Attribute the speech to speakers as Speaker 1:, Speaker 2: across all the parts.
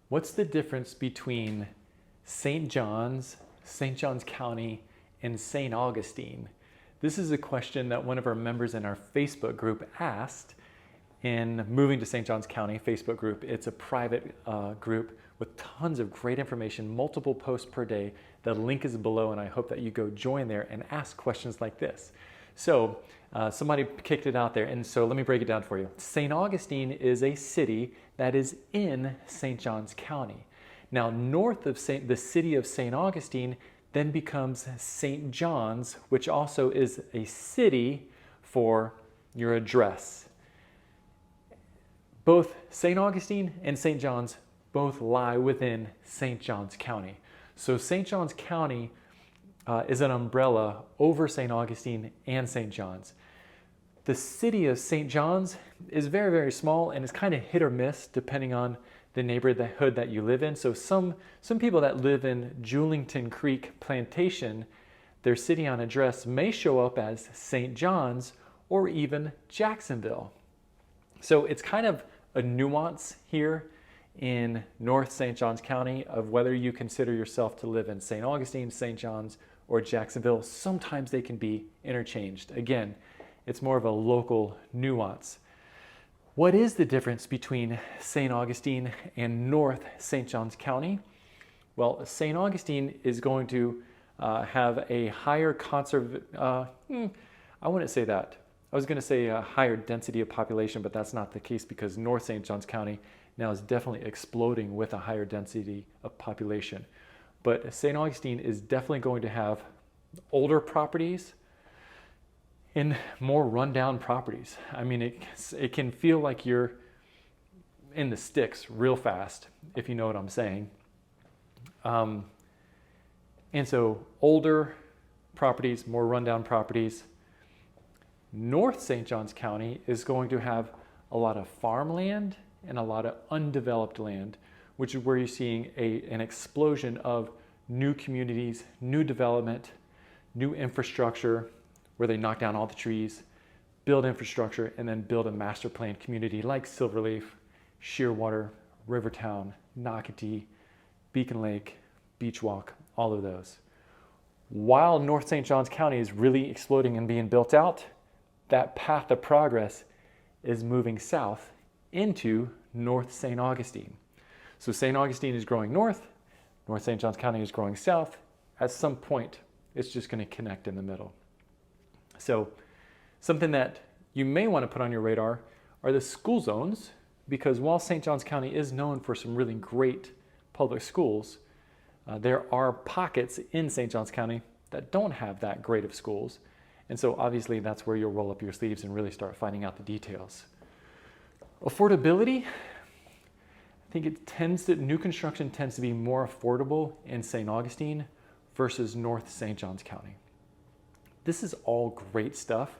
Speaker 1: What's the difference between St. John's County, and St. Augustine? This is a question that one of our members in our Facebook group asked in Moving to St. John's County Facebook group. It's a private group with tons of great information, multiple posts per day. The link is below, and I hope that you go join there and ask questions like this. So somebody kicked it out there, and so let me break it down for you. St. Augustine is a city that is in St. John's County. Now, north of the city of St. Augustine then becomes St. John's, which also is a city for your address. Both St. Augustine and St. John's both lie within St. John's County. So St. John's County is an umbrella over St. Augustine and St. John's. The city of St. John's is very, very small and is kind of hit or miss depending on the neighborhood that you live in. So some people that live in Julington Creek Plantation, their city on address may show up as St. John's or even Jacksonville. So it's kind of a nuance here in North St. John's County of whether you consider yourself to live in St. Augustine, St. John's, or Jacksonville. Sometimes they can be interchanged. Again, it's more of a local nuance. What is the difference between St. Augustine and North St. John's County? Well, St. Augustine is going to have a higher I wouldn't say that. I was going to say a higher density of population, but that's not the case because North St. John's County now is definitely exploding with a higher density of population. But St. Augustine is definitely going to have older properties and more rundown properties. I mean, it can feel like you're in the sticks real fast, if you know what I'm saying. And so older properties, more rundown properties. North St. John's County is going to have a lot of farmland and a lot of undeveloped land, which is where you're seeing an explosion of new communities, new development, new infrastructure, where they knock down all the trees, build infrastructure, and then build a master plan community like Silverleaf, Shearwater, Rivertown, Nocatee, Beacon Lake, Beach Walk, all of those. While North St. John's County is really exploding and being built out, that path of progress is moving south into North St. Augustine. So St. Augustine is growing north, North St. John's County is growing south. At some point, it's just going to connect in the middle. So something that you may want to put on your radar are the school zones, because while St. John's County is known for some really great public schools, there are pockets in St. John's County that don't have that great of schools. And so obviously that's where you'll roll up your sleeves and really start finding out the details. Affordability, I think new construction tends to be more affordable in St. Augustine versus North St. John's County. This is all great stuff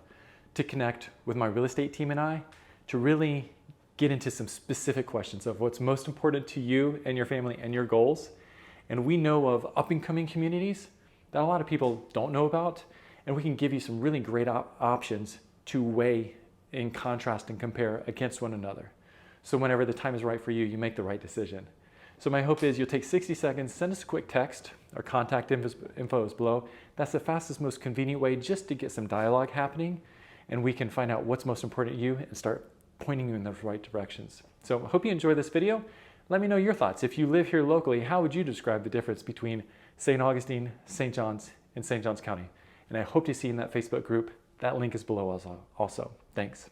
Speaker 1: to connect with my real estate team and I to really get into some specific questions of what's most important to you and your family and your goals. And we know of up and coming communities that a lot of people don't know about, and we can give you some really great options to weigh in contrast and compare against one another. So whenever the time is right for you, you make the right decision. So my hope is you'll take 60 seconds, send us a quick text. Our contact info is below. That's the fastest, most convenient way just to get some dialogue happening, and we can find out what's most important to you and start pointing you in the right directions. So I hope you enjoy this video. Let me know your thoughts. If you live here locally, how would you describe the difference between St. Augustine, St. John's, and St. John's County? And I hope to see you in that Facebook group. That link is below also. Thanks.